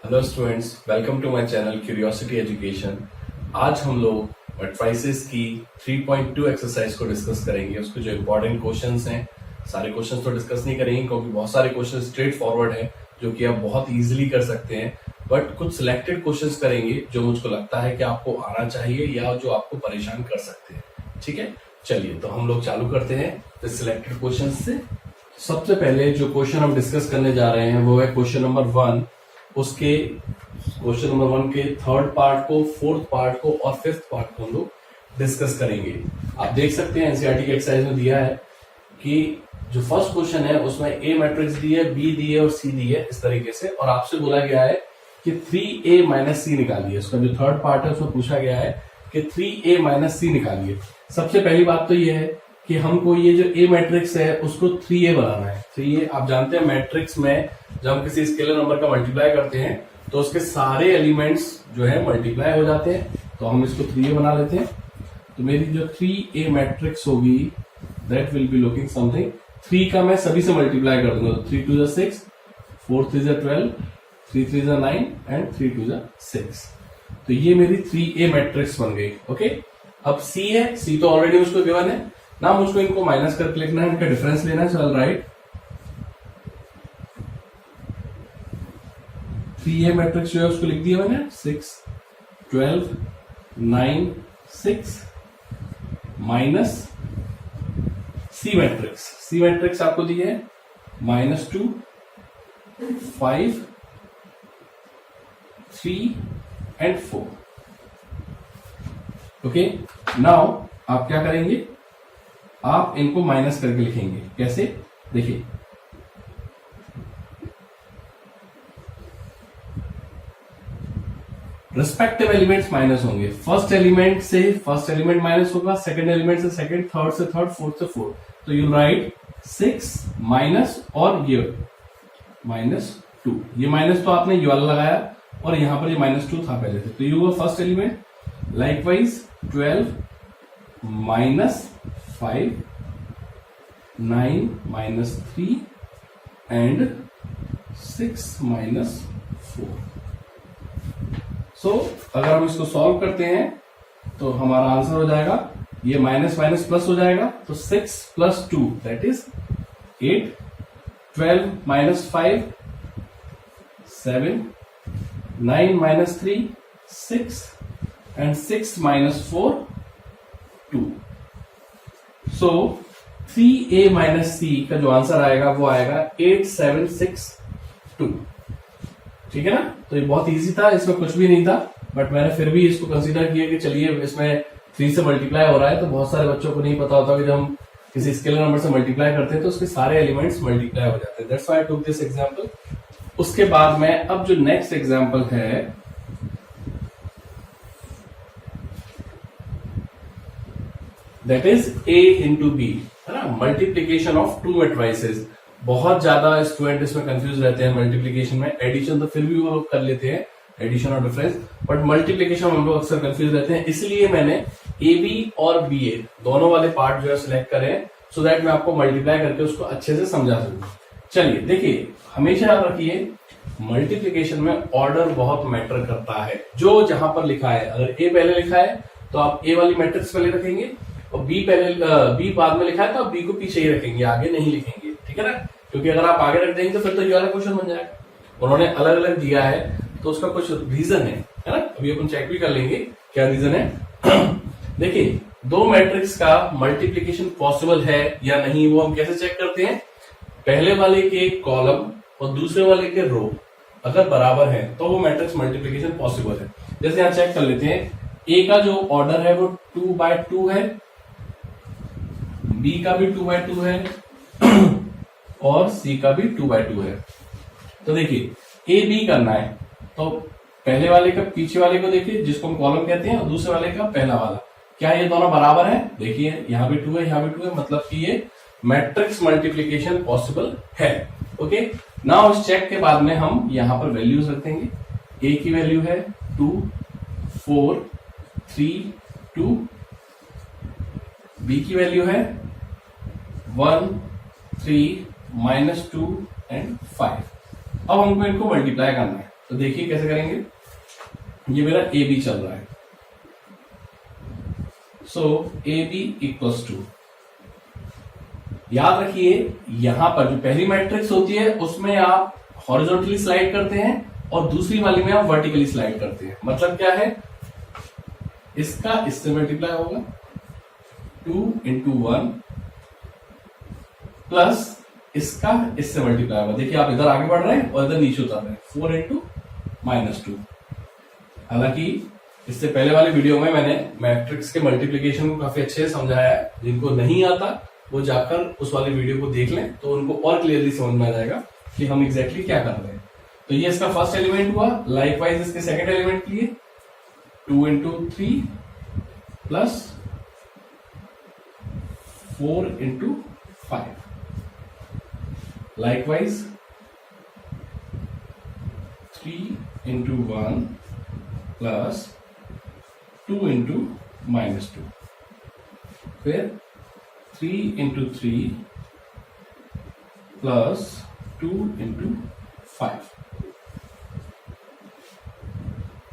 Hello students, welcome to my channel Curiosity Education. आज हम लोग मैट्रिसेस की 3.2 एक्सरसाइज को डिस्कस करेंगे। उसके जो इंपॉर्टेंट क्वेश्चंस हैं, सारे क्वेश्चंस तो डिस्कस नहीं करेंगे क्योंकि बहुत सारे क्वेश्चंस स्ट्रेट फॉरवर्ड हैं जो कि आप बहुत इजीली कर सकते हैं, बट कुछ सिलेक्टेड क्वेश्चंस करेंगे जो मुझको लगता है कि आपको आना चाहिए या जो आपको परेशान कर सकते हैं। ठीक है, चलिए तो हम लोग चालू करते हैं सिलेक्टेड क्वेश्चन से। सबसे पहले जो क्वेश्चन हम डिस्कस करने जा रहे हैं वो है क्वेश्चन नंबर 1। उसके क्वेश्चन नंबर 1 के थर्ड पार्ट को, फोर्थ पार्ट को और फिफ्थ पार्ट को हम लोग डिस्कस करेंगे। आप देख सकते हैं एनसीईआरटी के एक्सरसाइज में दिया है कि जो फर्स्ट क्वेश्चन है उसमें ए मैट्रिक्स दी है, बी दी है और सी दी है इस तरीके से, और आपसे बोला गया है कि 3a माइनस सी निकालिए। उसका जो थर्ड पार्ट है उसमें पूछा गया है कि 3a माइनस सी निकालिए। सबसे पहली बात तो ये है कि हमको ये जो ए मैट्रिक्स है उसको 3a बनाना है। 3a आप जानते हैं मैट्रिक्स में जब हम किसी स्केलर नंबर का मल्टीप्लाई करते हैं तो उसके सारे एलिमेंट्स जो है मल्टीप्लाई हो जाते हैं, तो हम इसको 3a बना लेते हैं। तो मेरी जो 3a मैट्रिक्स होगी that will be looking something. 3 का मैं सभी से मल्टीप्लाई कर दूंगा, 3 2 6, 4 3 12, 3 3 9 एंड 3 2 6। तो ये मेरी 3a मैट्रिक्स बन गई। ओके, अब c है, c तो ऑलरेडी उसको गिवन है ना, मुझको इनको माइनस करके लिखना है, इनका डिफरेंस लेना है। सो आई राइट 3a मैट्रिक्स जो है उसको लिख दिया मैंने 6 12 9 6 minus C matrix. C matrix आपको दी है -2 5 3 एंड 4। ओके, नाउ आप क्या करेंगे, आप इनको माइनस करके लिखेंगे। कैसे, देखिए रिस्पेक्टिव एलिमेंट्स माइनस होंगे। फर्स्ट एलिमेंट से फर्स्ट एलिमेंट माइनस होगा, सेकंड एलिमेंट से सेकंड, थर्ड से थर्ड, फोर्थ से फोर्थ। तो यू राइट 6 माइनस और ये -2। ये माइनस तो आपने ये वाला लगाया और यहां पर ये -2 था पहले से, तो ये हुआ first element. Likewise 12 minus 5 9 minus 3 and 6 minus 4। सो अगर हम इसको सॉल्व करते हैं तो हमारा आंसर हो जाएगा, ये माइनस माइनस प्लस हो जाएगा, तो 6 plus 2 that is 8, 12 minus 5 7, 9 minus 3 6 and 6 minus 4 2। So 3a minus C का जो आंसर आएगा वो आएगा 8762। ठीक है ना, तो ये बहुत इजी था, इसमें कुछ भी नहीं था, बट मैंने फिर भी इसको कंसीडर किया कि चलिए इसमें 3 से मल्टीप्लाई हो रहा है, तो बहुत सारे बच्चों को नहीं पता होता कि जब हम किसी स्केलर नंबर से मल्टीप्लाई करते हैं तो उसके सारे एलिमेंट्स मल्टीप्लाई हो जाते हैं। That's why I took this example. उसके बाद में अब जो नेक्स्ट एग्जांपल है that is a into B, है ना, मल्टीप्लीकेशन ऑफ 2 मैट्रिसेस। बहुत ज्यादा स्टूडेंट इसमें कंफ्यूज रहते हैं मल्टीप्लीकेशन में। एडिशन तो फिर भी वो लोग कर लेते हैं, एडिशन और डिफरेंस, बट मल्टीप्लीकेशन हम लोग अक्सर कंफ्यूज रहते हैं। इसलिए मैंने ए बी और बी ए दोनों वाले पार्ट जो है सिलेक्ट करें सो दैट मैं आपको मल्टीप्लाई करके उसको अच्छे से समझा सकूं। चलिए देखिए, हमेशा याद रखिए मल्टीप्लीकेशन में ऑर्डर बहुत मैटर करता है। जो जहां पर लिखा है, अगर ए पहले लिखा है तो आप ए वाली मैट्रिक्स पहले रखेंगे, और बी बी बाद में लिखा है तो आप बी को पीछे ही रखेंगे, आगे नहीं लिखेंगे। ठीक है ना, क्योंकि अगर आप आगे रख देंगे तो फिर तो ये वाला क्वेश्चन बन जाएगा। उन्होंने अलग अलग दिया है तो उसका कुछ रीजन है ना, अभी अपन चेक भी कर लेंगे क्या रीजन है। देखिए, 2 मैट्रिक्स का मल्टीप्लीकेशन पॉसिबल है या नहीं वो हम कैसे चेक करते हैं, पहले वाले के कॉलम और दूसरे वाले के रो अगर बराबर है तो वो मैट्रिक्स मल्टीप्लीकेशन पॉसिबल है। जैसे यहां चेक कर लेते हैं, ए का जो ऑर्डर है वो 2/2 है, बी का भी 2/2 है और सी का भी 2/2 है। तो देखिए ए बी करना है तो पहले वाले का पीछे वाले को देखिए जिसको हम कॉलम कहते हैं, और दूसरे वाले का पहला वाला, क्या ये दोनों बराबर है? देखिए यहाँ भी 2 है, यहाँ भी 2 है, मतलब कि ये मैट्रिक्स मल्टीप्लीकेशन पॉसिबल है। ओके, नाउ इस चेक के बाद में हम यहाँ पर वैल्यूज रख देंगे। ए की वैल्यू है 2 4 3 2, बी की वैल्यू है 1 3 -2 एंड 5। अब हमको इनको मल्टीप्लाई करना है। तो देखिए कैसे करेंगे। ये मेरा ए बी चल रहा है, सो ए बी इक्वल्स टू, याद रखिए यहां पर जो पहली मैट्रिक्स होती है उसमें आप हॉरिजॉन्टली स्लाइड करते हैं और दूसरी वाली में आप वर्टिकली स्लाइड करते हैं। मतलब क्या है, इसका इससे मल्टीप्लाई होगा 2 into 1 प्लस इसका इससे मल्टीप्लाई होगा। देखिए आप इधर आगे बढ़ रहे हैं और इधर नीचे उतर रहे हैं, 4 into -2। हालांकि इससे पहले वाली वीडियो में मैंने मैट्रिक्स के मल्टीप्लिकेशन को काफी अच्छे से समझाया है, जिनको नहीं आता वो जाकर उस वाली वीडियो को देख लें तो उनको और क्लियरली समझ में आ जाएगा कि हम एग्जैक्टली क्या कर रहे हैं। तो ये इसका फर्स्ट एलिमेंट हुआ, लाइकवाइज इसके सेकंड एलिमेंट के लिए 2 into 3 plus 4 into 5, likewise 3 into 1 plus 2 into -2, फिर 3 into 3 प्लस 2 into 5।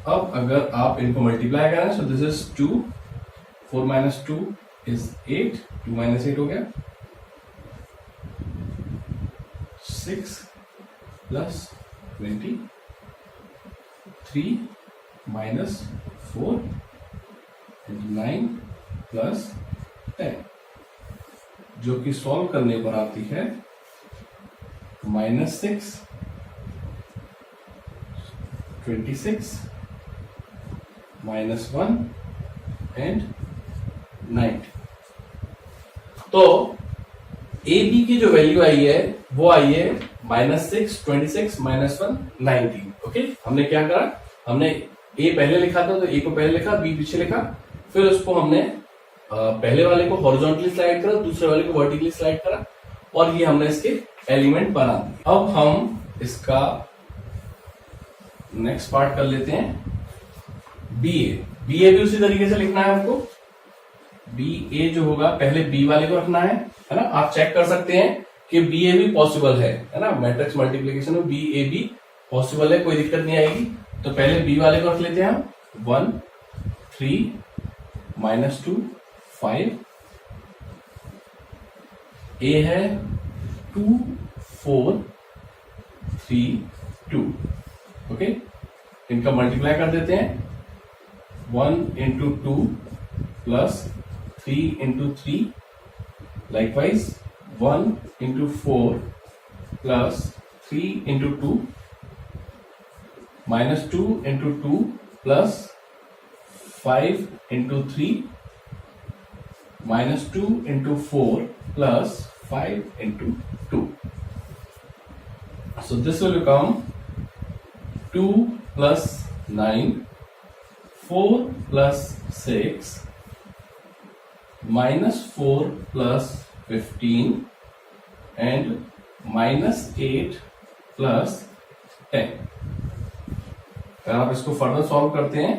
अब अगर आप इनको मल्टीप्लाई करें, सो this is 2, 4 minus 2 is 8, 2 minus 8 हो गया 6 plus 20, 3 minus 4 9 plus 10, जो कि सॉल्व करने पर आती है -6, 26 -1 एंड 90। तो ए बी की जो वैल्यू आई है वो आई है -6, 26 -1 19। ओके, हमने क्या करा, हमने ए पहले लिखा था तो ए को पहले लिखा, बी पीछे लिखा, फिर उसको हमने पहले वाले को हॉरिजॉन्टली स्लाइड करा, दूसरे वाले को वर्टिकली स्लाइड करा और ये हमने इसके एलिमेंट बना दिए। अब हम इसका नेक्स्ट पार्ट कर लेते हैं, बी ए। बी ए भी उसी तरीके से लिखना है हमको। बी ए जो होगा पहले बी वाले को रखना है ना। आप चेक कर सकते हैं कि बी ए भी पॉसिबल है ना, मैट्रिक्स मल्टीप्लिकेशन में बी ए भी पॉसिबल है, कोई दिक्कत नहीं आएगी। तो पहले बी वाले को रख लेते हैं हम, 1 3 -2 5, ए है 2 4 3 2। ओके, इनका मल्टीप्लाई कर देते हैं, 1 into 2 plus 3 into 3, likewise 1 into 4 plus 3 into 2 minus 2 into 2 plus 5 into 3 minus 2 into 4 plus 5 into 2. So this will become 2 plus 9, 4 plus 6, minus 4 plus 15 and minus 8 plus 10। अगर आप इसको फर्दर सॉल्व करते हैं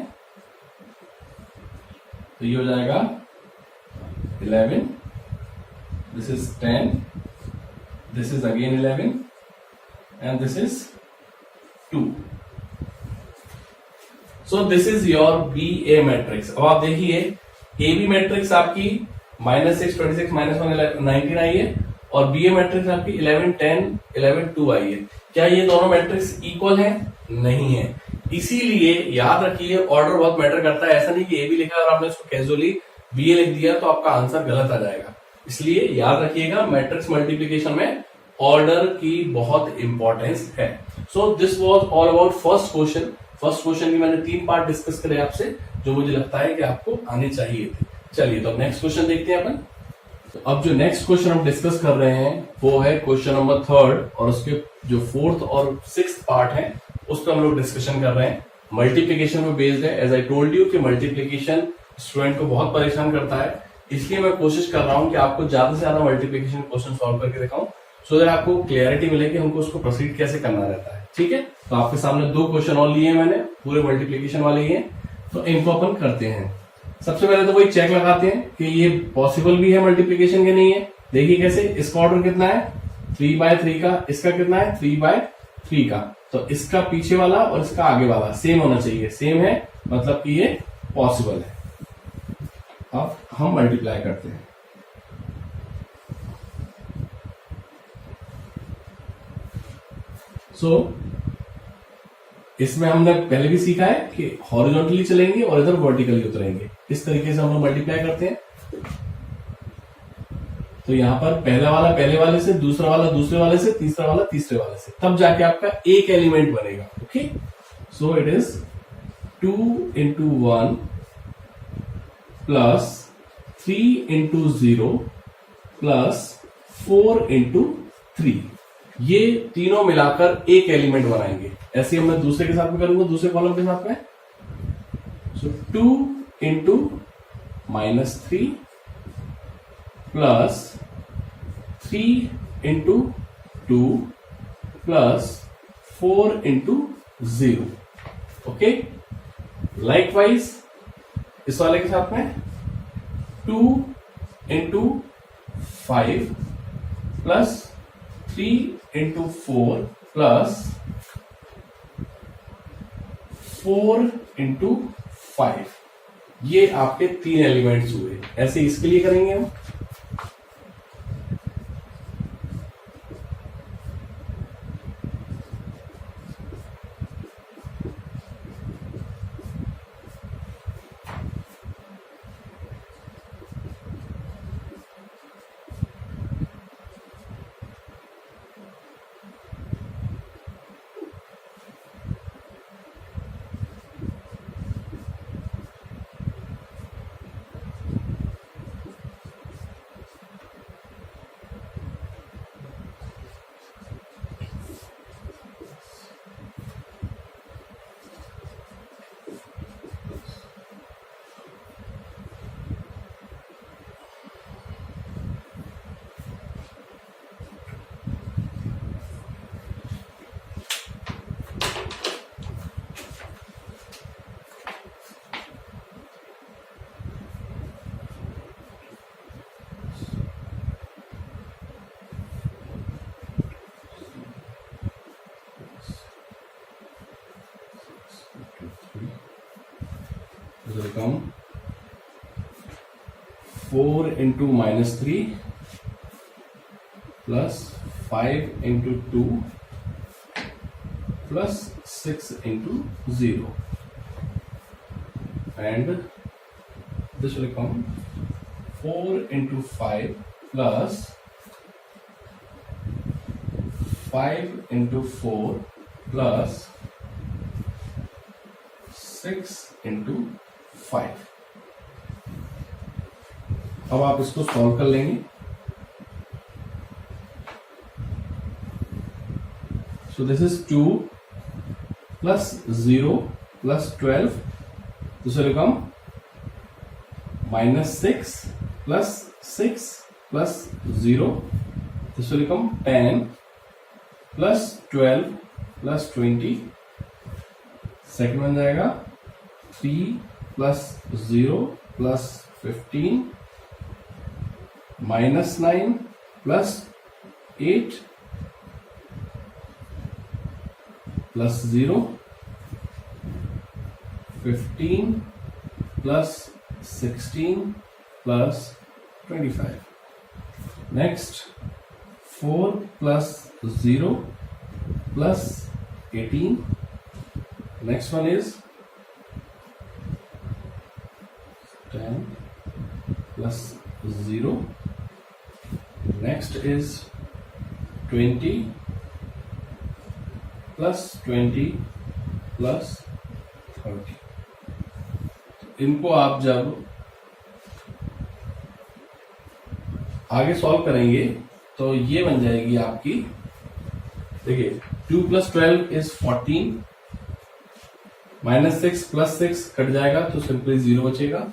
तो ये हो जाएगा 11, this is 10, this is again 11 and this is 2। So this is your B A matrix. अब आप देखिए ए बी मैट्रिक्स आपकी -6 26 -1 19 आई है और बी ए मैट्रिक्स आपकी 11 10 11 2 आई है। क्या ये दोनों मैट्रिक्स इक्वल है? नहीं है। इसीलिए याद रखिए ऑर्डर बहुत मैटर करता है। ऐसा नहीं कि ए बी लिखा और आपने उसको कैजुअली बी ए लिख दिया तो आपका आंसर गलत आ जाएगा। इसलिए याद रखिएगा मैट्रिक्स मल्टीप्लीकेशन में ऑर्डर की बहुत इंपॉर्टेंस है। So this was all about first question. First question की मैंने 3 पार्ट डिस्कस करे आपसे, जो मुझे लगता है कि आपको आने चाहिए थे। चलिए तो नेक्स्ट क्वेश्चन देखते हैं अपन। तो अब जो नेक्स्ट क्वेश्चन हम डिस्कस कर रहे हैं वो है क्वेश्चन नंबर 3 और उसके जो 4th और 6th पार्ट है उस पर हम लोग डिस्कशन कर रहे हैं। मल्टीप्लीकेशन पे बेस्ड है। एज आई टोल्ड यू कि मल्टीप्लीकेशन स्टूडेंट को बहुत परेशान करता है, इसलिए मैं कोशिश कर रहा हूं कि आपको ज्यादा से ज्यादा मल्टीप्लीकेशन क्वेश्चन सॉल्व करके दिखाऊं, सो दैट आपको क्लियरिटी मिले कि हमको उसको प्रोसीड कैसे करना रहता है। ठीक है, तो आपके सामने 2 क्वेश्चन और लिए हैं मैंने, पूरे मल्टीप्लीकेशन वाले ही हैं, तो इनको अपन करते हैं। सबसे पहले तो वही चेक लगाते हैं कि ये पॉसिबल भी है मल्टीप्लीकेशन के नहीं है। देखिए कैसे, इसका ऑर्डर कितना है 3/3 का, इसका कितना है 3/3 का। तो इसका पीछे वाला और इसका आगे वाला सेम होना चाहिए, सेम है मतलब कि ये पॉसिबल है। अब हम मल्टीप्लाई करते हैं। इसमें हमने पहले भी सीखा है कि हॉरिजॉन्टली चलेंगे और इधर वर्टिकली उतरेंगे, इस तरीके से हम लोग मल्टीप्लाई करते हैं। तो यहां पर पहला वाला पहले वाले से, दूसरा वाला दूसरे वाले से, तीसरा वाला तीसरे वाले से, तब जाके आपका एक एलिमेंट बनेगा। Okay, so it is 2 into 1 plus 3 into 0 plus 4 into 3, ये तीनों मिलाकर एक एलिमेंट बनाएंगे। ऐसे मैं दूसरे के साथ में करूंगा, दूसरे कॉलम के साथ में। सो 2 into -3 plus 3 into 2 plus 4 into 0। Okay, likewise इस वाले के साथ में 2 into 5 plus 3 into 4 plus 4 into 5, ये आपके 3 एलिमेंट्स हुए। ऐसे इसके लिए करेंगे हम। This will become 4 into -3 plus 5 into 2 plus 6 into 0, and this will become 4 into 5 plus 5 into 4 plus 6 into 5। अब आप इसको सॉल्व कर लेंगे। सो this is 2 plus 0 plus 12, this will become -6 plus 6 plus 0, this will become 10 plus 12 plus 20, second बन जाएगा 3 plus 0 plus 15, -9 plus 8 plus 0, 15 plus 16 plus 25. Next, 4 plus 0 plus 18. Next one is 10 plus 0. Next is 20 plus 20 plus 30. इनको आप जब आगे solve करेंगे तो ये बन जाएगी आपकी, देखिए 2 plus 12 is 14, -6 plus 6 कट जाएगा तो सिंपली 0 बचेगा।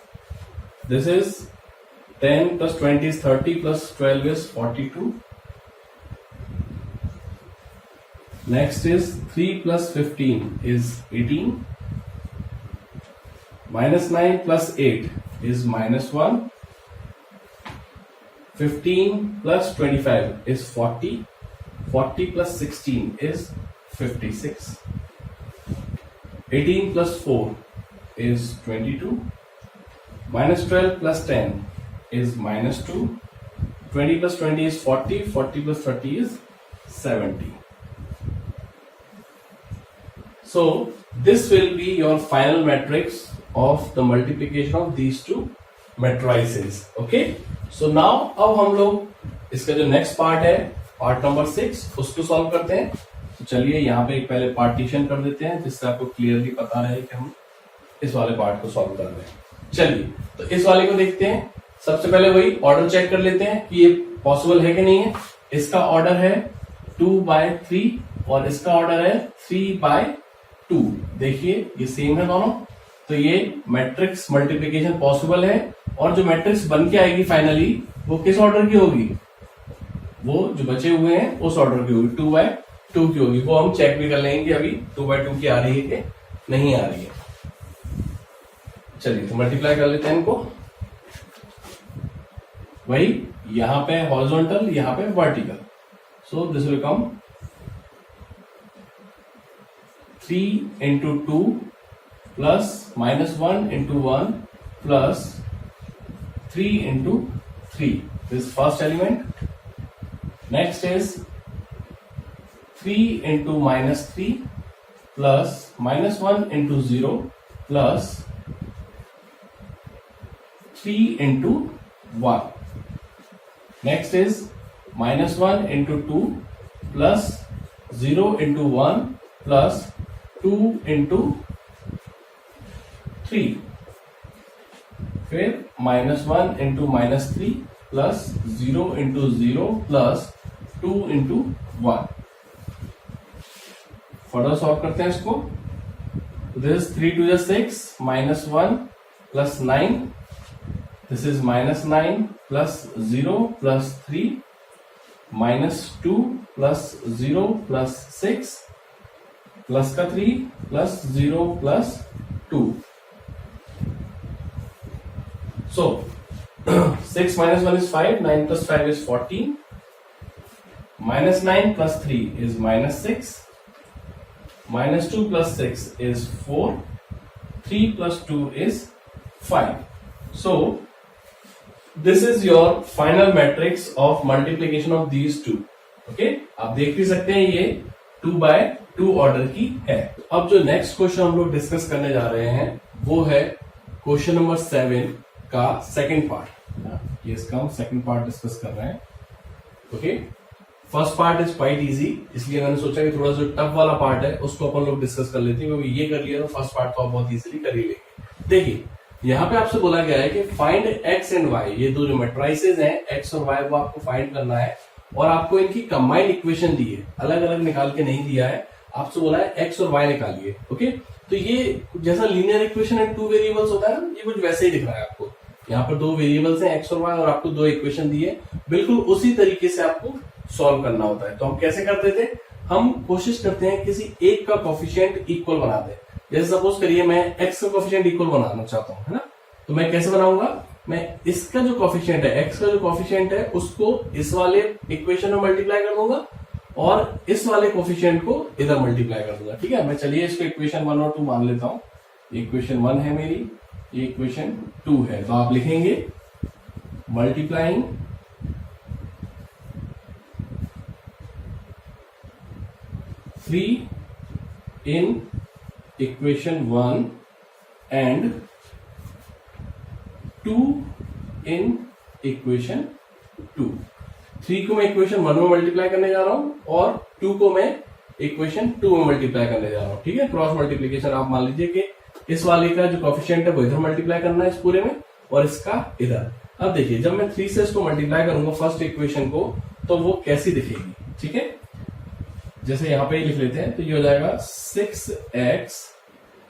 This is 10 plus 20 is 30 plus 12 is 42. Next is 3 plus 15 is 18. -9 plus 8 is -1. 15 plus 25 is 40. 40 plus 16 is 56. 18 plus 4 is 22. Minus 12 plus 10 is minus 2. 20 plus 20 is 40. 40 plus 30 is 70. So this will be your final matrix of the multiplication of these two matrices. Okay. So now अब हम लोग इसका जो next part है, part number 6, उसको solve करते हैं. तो चलिए यहाँ पे एक पहले पार्टीशन कर देते हैं जिससे आपको क्लियरली पता रहे कि हम इस वाले पार्ट को सॉल्व कर रहे हैं. चलिए तो इस वाले को देखते हैं. सबसे पहले वही ऑर्डर चेक कर लेते हैं कि ये पॉसिबल है कि नहीं है. इसका ऑर्डर है 2/3 और इसका ऑर्डर है 3/2. देखिए ये सेम है दोनों. तो ये मैट्रिक्स मल्टीप्लीकेशन पॉसिबल है और जो मैट्रिक्स बन के आएगी फाइनली वो किस ऑर्डर की होगी? वो जो बचे हुए हैं उस ऑर्डर की होगी, 2/2 की होगी. वो हम चेक भी कर लेंगे अभी 2/2 की आ रही है कि नहीं आ रही है. चलिए तो मल्टीप्लाई कर लेते हैं इनको. वही यहां पे हॉरिजॉन्टल, यहां पे vertical. So this will come 3 into 2 plus minus 1 into 1 plus 3 into 3. This first element. Next is 3 into minus 3 plus minus 1 into 0 plus 3 into 1. Next is minus 1 into 2 plus 0 into 1 plus 2 into 3. फिर minus 1 into minus 3 plus 0 into 0 plus 2 into 1. Further solve करते हैं इसको. This is 3 to the 6 minus 1 plus 9. This is minus 9 plus 0 plus 3 minus 2 plus 0 plus 6 plus का 3 plus 0 plus 2. So 6 minus 1 is 5. 9 plus 5 is 14. Minus 9 plus 3 is minus 6. Minus 2 plus 6 is 4. 3 plus 2 is 5. So this is your final matrix of multiplication of these two. Okay? आप देख भी सकते हैं ये 2/2 order की है. अब जो नेक्स्ट क्वेश्चन हम लोग डिस्कस करने जा रहे हैं वो है क्वेश्चन नंबर 7 का सेकंड पार्ट. ये इसका हम सेकंड पार्ट डिस्कस कर रहे हैं. Okay. First part is quite easy, इसलिए मैंने सोचा कि थोड़ा जो टफ वाला पार्ट है उसको अपन लोग डिस्कस कर लेते हैं, क्योंकि ये कर लिया तो फर्स्ट पार्ट तो आप बहुत इजीली कर ही लेंगे. देखिए यहां पे आपसे बोला गया है कि फाइंड एक्स एंड वाई. ये दो जो मैट्राइसेस हैं एक्स और वाई वो आपको फाइंड करना है और आपको इनकी कंबाइंड इक्वेशन दी है, अलग अलग निकाल के नहीं दिया है. आपसे बोला है एक्स और वाई निकालिए. ओके. तो ये जैसा लीनियर इक्वेशन एंड 2 वेरिएबल्स होता है ना, ये कुछ वैसे ही दिख रहा है आपको. यहाँ पर 2 वेरिएबल्स हैं एक्स और वाई और आपको 2 इक्वेशन दी है. बिल्कुल उसी तरीके से आपको सॉल्व करना होता है. तो हम कैसे करते थे? हम कोशिश करते हैं किसी एक का कोफिशिएंट इक्वल बना दें. जैसे सपोज करिए मैं x का कोफिशिएंट इक्वल बनाना चाहता हूं, है ना. तो मैं कैसे बनाऊंगा? मैं इसका जो कोफिशिएंट है, x का जो कोफिशिएंट है उसको इस वाले इक्वेशन में मल्टीप्लाई कर दूंगा और इस वाले कोफिशिएंट को इधर मल्टीप्लाई कर दूंगा. ठीक है. मैं चलिए इसको इक्वेशन 1 और 2 मान लेता हूं. इक्वेशन 1 है मेरी, ये इक्वेशन 2 है. तो आप लिखेंगे multiplying three in equation 1 and 2 in equation 2. 3 को मैं इक्वेशन 1 में मल्टीप्लाई करने जा रहा हूं और 2 को मैं इक्वेशन 2 में मल्टीप्लाई करने जा रहा हूं. ठीक है. Cross multiplication. आप मान लीजिए कि इस वाले का जो कोफिशिएंट है वो इधर मल्टीप्लाई करना है इस पूरे में और इसका इधर. अब देखिए जब मैं 3 से इसको मल्टीप्लाई करूंगा फर्स्ट इक्वेशन को तो वो कैसी दिखेगी. ठीक है. जैसे यहां पे लिख लेते हैं तो ये हो जाएगा 6x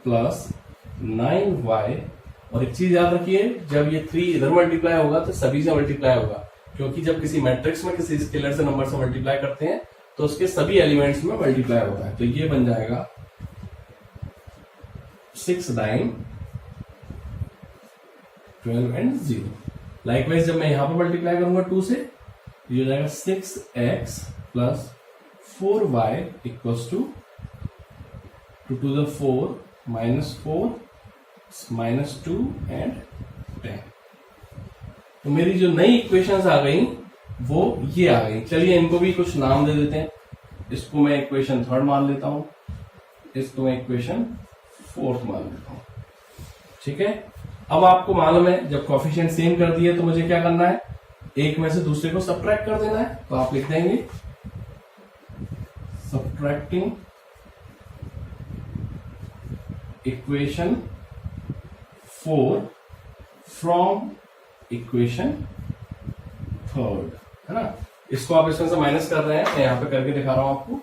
प्लस 9y. और एक चीज याद रखिए, जब ये 3 इधर मल्टीप्लाई होगा तो सभी से मल्टीप्लाई होगा, क्योंकि जब किसी मैट्रिक्स में किसी स्केलर से नंबर से मल्टीप्लाई करते हैं तो उसके सभी एलिमेंट्स में मल्टीप्लाई होता है. तो ये बन जाएगा 6, 9, 12 एंड 0. लाइकवाइज जब मैं यहां पर मल्टीप्लाई करूंगा 2 से, ये हो जाएगा 6x plus 4y equals to 2⁴ -4 -2 and 10। तो मेरी जो नई इक्वेशंस आ गई वो ये आ गई। चलिए इनको भी कुछ नाम दे देते हैं। इसको मैं इक्वेशन 3 मान लेता हूं, इसको मैं इक्वेशन 4 मान लेता हूं। ठीक है, अब आपको मालूम है जब कोफिशिएंट सेम कर दिए तो मुझे क्या करना है, एक में से दूसरे को सब्ट्रैक्ट कर देना है। तो आप लिख देंगे सब्ट्रैक्टिंग इक्वेशन 4 फ्रॉम इक्वेशन 3, है ना। इसको आप इसमें से माइनस कर रहे हैं, मैं यहां पे करके दिखा रहा हूं आपको।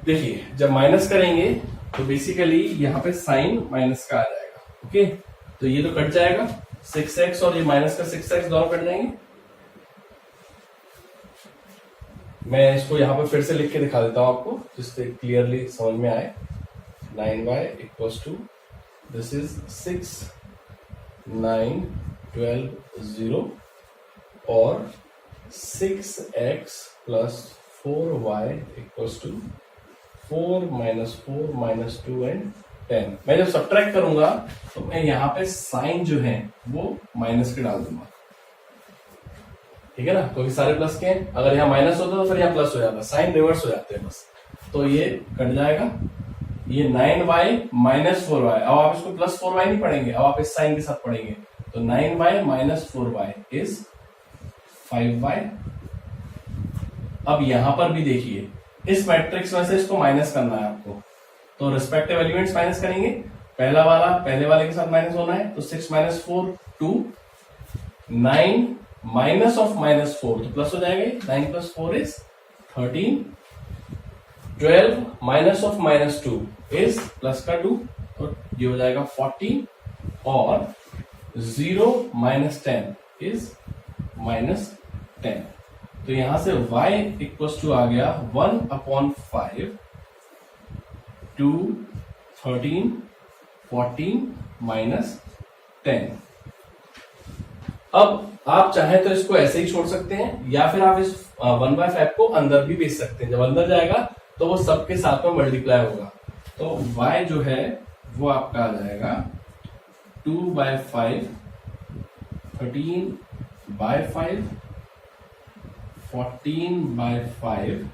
देखिए जब माइनस करेंगे तो बेसिकली यहां पे साइन माइनस का आ जाएगा। ओके, तो ये तो कट जाएगा 6x और ये माइनस का 6x दोनों कट जाएंगे। मैं इसको यहां पे फिर से लिख के दिखा देता हूं आपको जिससे क्लियरली समझ में आए। 9y equals to this is 6 9 12 0 और 6x plus 4y equals to 4 -4 -2 and 10। मैं जब सब्ट्रैक्ट करूंगा तो मैं यहां पे साइन जो है वो माइनस के डाल दूंगा। ठीक है ना, क्योंकि सारे प्लस के हैं। अगर यहाँ माइनस होता तो फिर यहाँ प्लस हो जाता, साइन रिवर्स हो जाते हैं बस। तो ये कट जाएगा, ये 9y -4y। अब आप इसको प्लस 4y नहीं पढ़ेंगे, अब आप इस साइन के साथ पढ़ेंगे। तो 9y -4y इज 5y। अब यहां पर भी देखिए इस मैट्रिक्स में से इसको माइनस करना है आपको, तो रिस्पेक्टिव एलिमेंट्स माइनस करेंगे। पहला वाला पहले वाले के साथ माइनस होना है, तो 6 -4 2 9 माइनस ऑफ -4 तो प्लस हो जाएगा। 9 + 4 is 13 12 minus of -2 is plus का 2 तो ये हो जाएगा 14 और 0 - 10 इज -10। तो यहां से y इक्वल्स टू आ गया 1/5 2 13 14 -10। अब आप चाहे तो इसको ऐसे ही छोड़ सकते हैं या फिर आप इस 1/5 को अंदर भी भेज सकते हैं। जब अंदर जाएगा तो वो सबके साथ में मल्टीप्लाई होगा। तो y जो है वो आपका आ जाएगा 2/5 13/5 14/5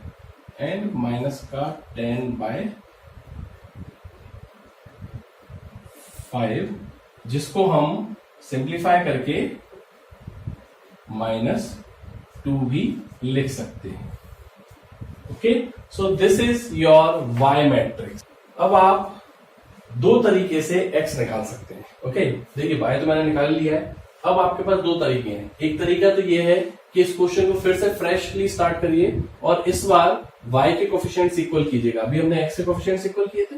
एंड माइनस का 10/5, जिसको हम सिंप्लीफाई करके -2 भी लिख सकते हैं। Okay, so this is your y matrix. अब आप दो तरीके से x निकाल सकते हैं। ओके, देखिए y तो मैंने निकाल लिया है। अब आपके पास दो तरीके हैं। एक तरीका तो ये है कि इस क्वेश्चन को फिर से फ्रेशली स्टार्ट करिए और इस बार y के कोफिशिएंट्स इक्वल कीजिएगा। अभी हमने x के कोफिशिएंट्स इक्वल किए थे,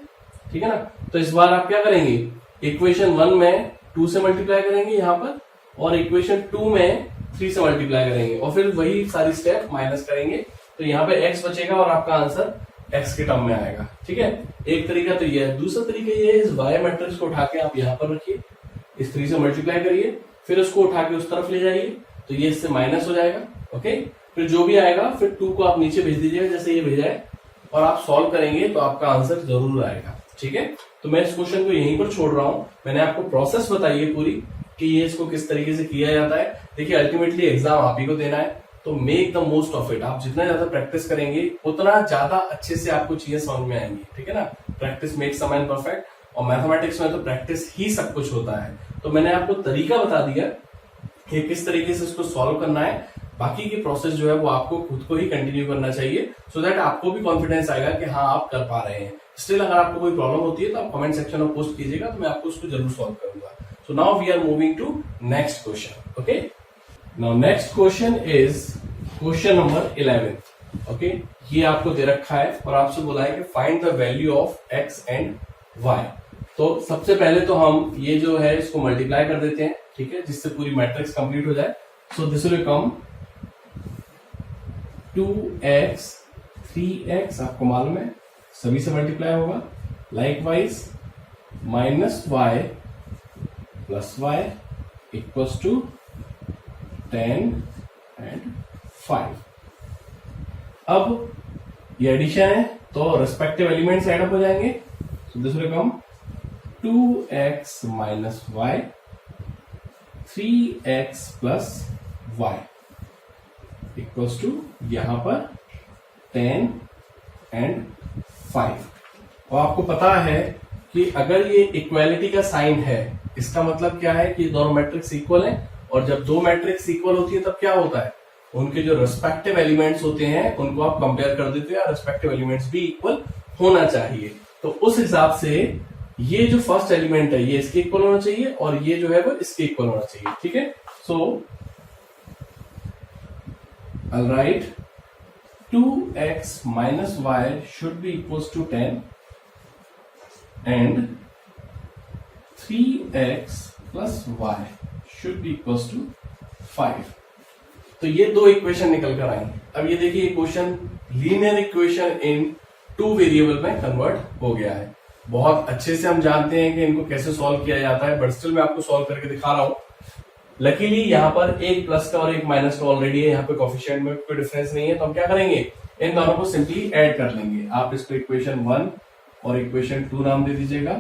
ठीक है ना। तो इस बार आप क्या करेंगे, इक्वेशन 1 में 2 से मल्टीप्लाई करेंगे यहां पर, और इक्वेशन 2 में 3 से मल्टीप्लाई करेंगे और फिर वही सारी स्टेप माइनस करेंगे। तो यहाँ पे x बचेगा और आपका आंसर x के टर्म में आएगा। ठीक है, एक तरीका तो ये है। दूसरा तरीका ये है, इस y मैट्रिक्स को उठा के आप यहाँ पर रखिए, इस 3 से मल्टीप्लाई करिए, फिर उसको उठा के उस तरफ ले जाइए, तो ये इससे माइनस हो जाएगा। ओके, फिर जो भी आएगा फिर 2 को आप नीचे भेज दीजिएगा जैसे ये भेजा है, और आप सॉल्व करेंगे तो आपका आंसर जरूर आएगा। ठीक है, तो मैं इस क्वेश्चन को यहीं पर छोड़ रहा हूं। मैंने आपको प्रोसेस बताई है पूरी कि ये इसको किस तरीके से किया जाता है। देखिए अल्टीमेटली एग्जाम आप ही को देना है, तो make the most of it. आप जितना ज्यादा प्रैक्टिस करेंगे उतना ज्यादा अच्छे से आपको चीजें समझ में आएंगी। ठीक है ना, practice makes a man perfect, और मैथमेटिक्स में तो प्रैक्टिस ही सब कुछ होता है। तो मैंने आपको तरीका बता दिया कि किस तरीके से इसको सॉल्व करना है। बाकी की प्रोसेस जो है वो आपको खुद को ही कंटिन्यू करना चाहिए, सो दैट आपको भी कॉन्फिडेंस आएगा कि हाँ आप कर पा रहे हैं। स्टिल अगर आपको कोई प्रॉब्लम होती है तो आप कमेंट सेक्शन में पोस्ट कीजिएगा, तो मैं आपको उसको जरूर सॉल्व करूंगा। So now we are moving to next question. Okay, now next question is question number 11। Okay, ये आपको दे रखा है और आपसे बोला है कि find the value of x and y। तो सबसे पहले तो हम ये जो है इसको मल्टीप्लाई कर देते हैं, ठीक है, जिससे पूरी मैट्रिक्स कंप्लीट हो जाए। सो this will come 2x 3x, आपको मालूम है सभी से मल्टीप्लाई होगा। Likewise -y plus y equals to 10 and 5। अब ये एडिशन है तो रेस्पेक्टिव एलिमेंट्स एड अप हो जाएंगे। So this will come 2x minus y 3x plus y equals to यहां पर 10 एंड 5। और आपको पता है कि अगर ये इक्वालिटी का साइन है, इसका मतलब क्या है कि दोनों मैट्रिक्स इक्वल हैं, और जब दो मैट्रिक्स इक्वल होती है तब क्या होता है, उनके जो रेस्पेक्टिव एलिमेंट्स होते हैं उनको आप कंपेयर कर देते हैं, रेस्पेक्टिव एलिमेंट्स भी इक्वल होना चाहिए। तो उस हिसाब से ये जो फर्स्ट एलिमेंट है ये इसके इक्वल होना चाहिए और ये जो है वो इसके इक्वल होना चाहिए। ठीक है, सो I'll write 2x minus y should be equals to 10 and 3x plus y should be equals to 5। तो ये दो इक्वेशन निकल कर आएंगे। अब ये देखिए equation linear equation in two variable में कन्वर्ट हो गया है। बहुत अच्छे से हम जानते हैं कि इनको कैसे सॉल्व किया जाता है, बट स्टिल मैं आपको सॉल्व करके दिखा रहा हूं। लकीली यहाँ पर एक प्लस का और एक माइनस का ऑलरेडी है, यहाँ पे कोफिशिएंट में कोई डिफरेंस नहीं है, तो हम क्या करेंगे, इन दोनों को सिंपली ऐड कर लेंगे। आप इसको इक्वेशन 1 और इक्वेशन 2 नाम दे दीजिएगा।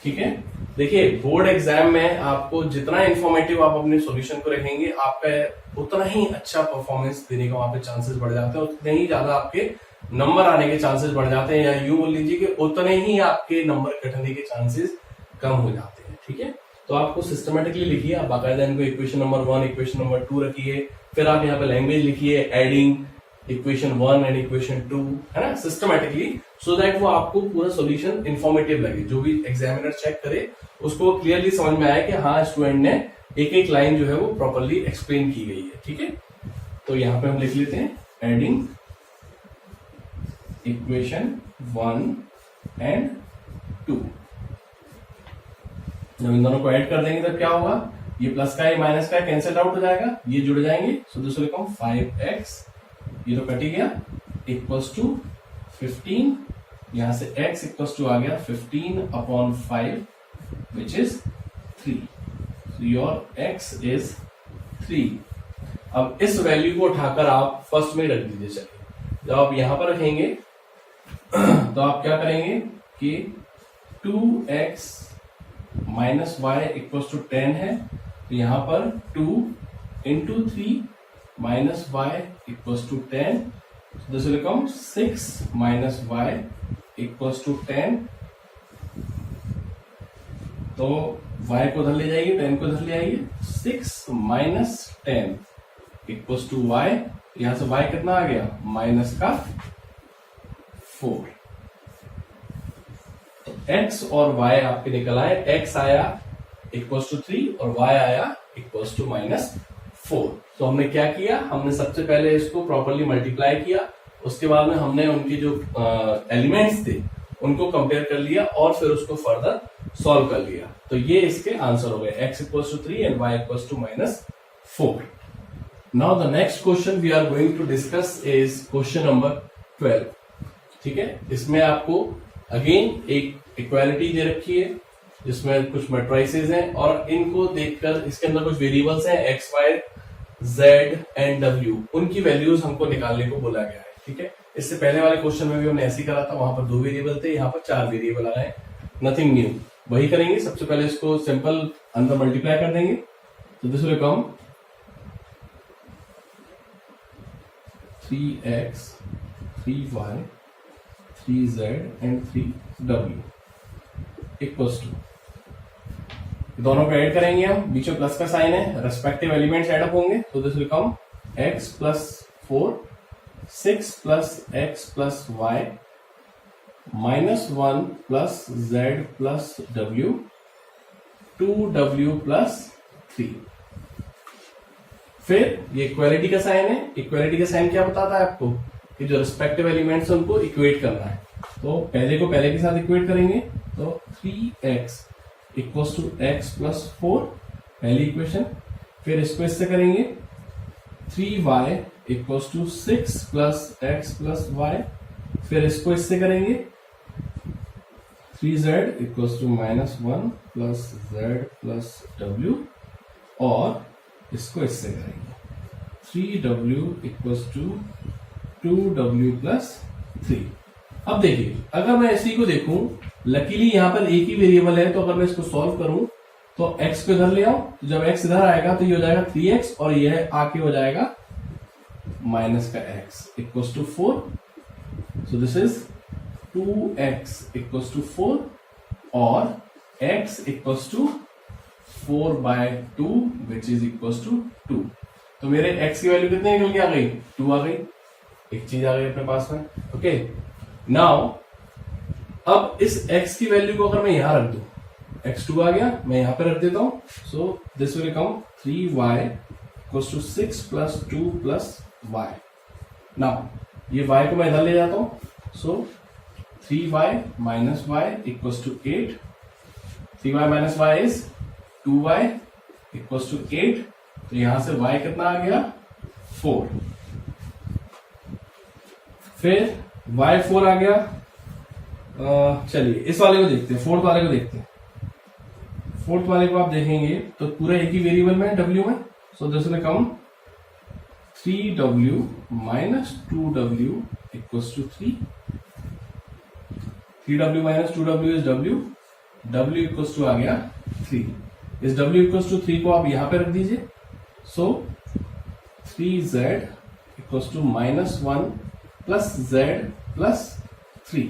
ठीक है, देखिए बोर्ड एग्जाम में आपको जितना इंफॉर्मेटिव आप अपने सॉल्यूशन को रखेंगे, आपका उतना ही अच्छा परफॉर्मेंस देने का वहां पे चांसेस बढ़ जाते हैं, उतने ही ज्यादा आपके नंबर आने के चांसेस बढ़ जाते हैं, या यूं बोल लीजिए कि उतने ही आपके नंबर कटने के चांसेस कम हो जाते हैं। ठीक है, तो आपको सिस्टमेटिकली लिखिए, आप बाकायदा इनको इक्वेशन नंबर 1 इक्वेशन नंबर 2 रखिए, फिर आप यहाँ पे लैंग्वेज लिखिए एडिंग इक्वेशन 1 एंड इक्वेशन 2, है ना, सिस्टमेटिकली, सो दैट वो आपको पूरा सॉल्यूशन इंफॉर्मेटिव लगे। जो भी एग्जामिनर चेक करे उसको क्लियरली समझ में आए कि हाँ स्टूडेंट ने एक एक लाइन जो है वो प्रॉपरली एक्सप्लेन की गई है। ठीक है, तो यहाँ पे हम लिख लेते हैं एडिंग इक्वेशन 1 एंड 2। जब इन दोनों को ऐड कर देंगे तब क्या होगा, ये प्लस का ये माइनस का कैंसिल आउट हो जाएगा, ये जुड़ जाएंगे। So this will come 5x, ये तो कट ही गया, इक्वल्स टू 15, यहां से x इक्वल्स टू आ गया 15/5 which is 3। So your x is 3। अब इस वैल्यू को उठाकर आप फर्स्ट में रख दीजिए। चलिए, जब आप यहां पर रखेंगे तो आप क्या करेंगे कि 2x minus y equals to 10 है, तो यहां पर 2 into 3 minus y equals to 10, this will come 6 minus y equals to 10। तो y को उधर ले जाइए, 10 को उधर ले आइए, 6 माइनस 10 इक्वल्स टू y, यहां से y कितना आ गया, माइनस का 4। x और y आपके निकल आए, x आया इक्वल्स टू 3 और y आया इक्वल्स टू -4। तो हमने क्या किया, हमने सबसे पहले इसको प्रॉपर्ली मल्टीप्लाई किया, उसके बाद में हमने उनके जो एलिमेंट्स थे उनको कंपेयर कर लिया और फिर उसको फर्दर सॉल्व कर लिया। तो ये इसके आंसर हो गए, x equals to 3 and y equals to -4। Now the next question we are going to discuss is question number 12। ठीक है, इसमें आपको अगेन एक इक्वालिटी दे रखी है जिसमें कुछ मैट्रिसेस हैं और इनको देखकर इसके अंदर कुछ वेरिएबल्स हैं x, y, z and w, उनकी वैल्यूज हमको निकालने को बोला गया है। ठीक है, इससे पहले वाले क्वेश्चन में भी हमने ऐसे ही करा था, वहां पर 2 वेरिएबल थे, यहाँ पर 4 वेरिएबल आ रहे हैं, नथिंग न्यू। वही करेंगे, सबसे पहले इसको सिंपल अंदर मल्टीप्लाई कर देंगे। तो this will come 3x 3y 3z and 3w equals to, दोनों को ऐड करेंगे हम, बीच में प्लस का साइन है, रेस्पेक्टिव एलिमेंट्स ऐड अप होंगे। तो this will come x plus 4 6 plus x plus y -1 plus z plus w 2w plus 3। फिर ये इक्वालिटी का साइन है, इक्वालिटी का साइन क्या बताता है आपको कि जो रेस्पेक्टिव एलिमेंट्स है उनको इक्वेट करना है। तो पहले को पहले के साथ इक्वेट करेंगे, तो 3x equals to x plus 4 पहली इक्वेशन, फिर इसको इससे करेंगे 3y equals to 6 plus x plus y, फिर इसको इससे करेंगे 3z equals to -1 plus z plus w, और इसको इससे करेंगे 3w equals to 2w plus 3। अब देखिए, अगर मैं इसी को देखूं, लकीली यहां पर एक ही वेरिएबल है, तो अगर मैं इसको सॉल्व करूं तो x को इधर ले आओ, तो जब x इधर आएगा तो ये हो जाएगा 3x और ये आके हो जाएगा माइनस का x equals to 4. So this is 2x equals to 4 और x equals to 4/2 which is equals to 2. तो मेरे x की वैल्यू कितनी निकल के आ गई? 2 आ गई. एक चीज आ गई अपने पास में. ओके, नाउ अब इस x की वैल्यू को अगर मैं यहां रख दूं, x2 आ गया, मैं यहां पे रख देता हूं. So this will come 3y equals to 6 plus 2 plus y. Now ये y को मैं इधर ले जाता हूं. So 3y minus y equals to 8. 3y minus y is 2y equals to 8. तो यहां से y कितना आ गया? 4. फिर y4 आ गया. चलिए इस वाले को देखते हैं, फोर्थ वाले को देखते हैं. फोर्थ वाले को आप देखेंगे तो पूरा एक ही वेरिएबल में w में. So this will come 3w minus 2w equals to 3. 3w minus 2w is w. w equals to आ गया 3. इस w इक्वल्स टू 3 को आप यहां पे रख दीजिए. So 3z equals to minus 1 plus z plus 3.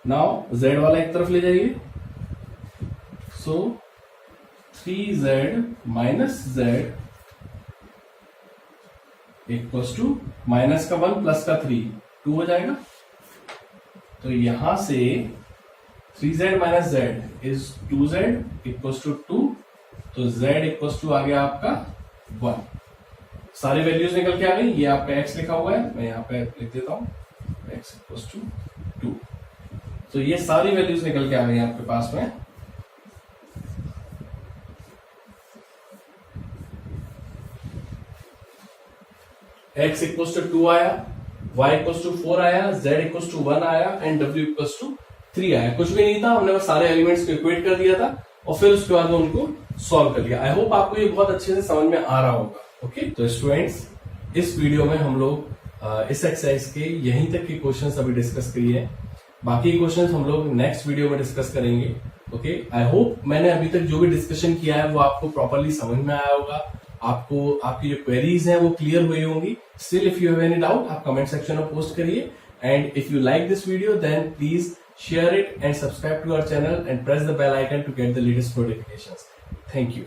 Now z वाला एक तरफ ले जाइए. So 3z minus z equals to minus का 1 प्लस का 3 2 हो जाएगा. तो यहां से 3z minus z is 2z equals to 2. तो z इक्वल्स टू आ गया आपका 1. सारी वैल्यूज निकल के आ गई. ये आपका x लिखा हुआ है, मैं यहां पे लिख देता हूं x इक्वल्स टू 2. तो ये सारी वैल्यूज निकल के आ गई आपके पास में. x इक्वल्स टू 2 आया, y इक्वल्स टू 4 आया, z इक्वल्स टू 1 आया एंड w इक्वल्स टू 3 आया. कुछ भी नहीं था, हमने बस सारे एलिमेंट्स को इक्वेट कर दिया था और फिर उसके बाद उनको सॉल्व कर लिया. आई होप आपको ये बहुत अच्छे से समझ में आ रहा होगा. ओके, तो स्टूडेंट्स, इस वीडियो में हम लोग इस एक्सरसाइज के यहीं तक के क्वेश्चंस अभी डिस्कस किए. बाकी क्वेश्चंस हम लोग नेक्स्ट वीडियो में डिस्कस करेंगे. ओके, आई होप मैंने अभी तक जो भी डिस्कशन किया है वो आपको प्रॉपरली समझ में आया होगा. आपको आपकी जो क्वेरीज हैं वो क्लियर हुई होंगी. Still if you have any doubt आप कमेंट सेक्शन में पोस्ट करिए. And if you like this video then please share it and subscribe to our channel and press the bell icon to get the latest notifications. Thank you.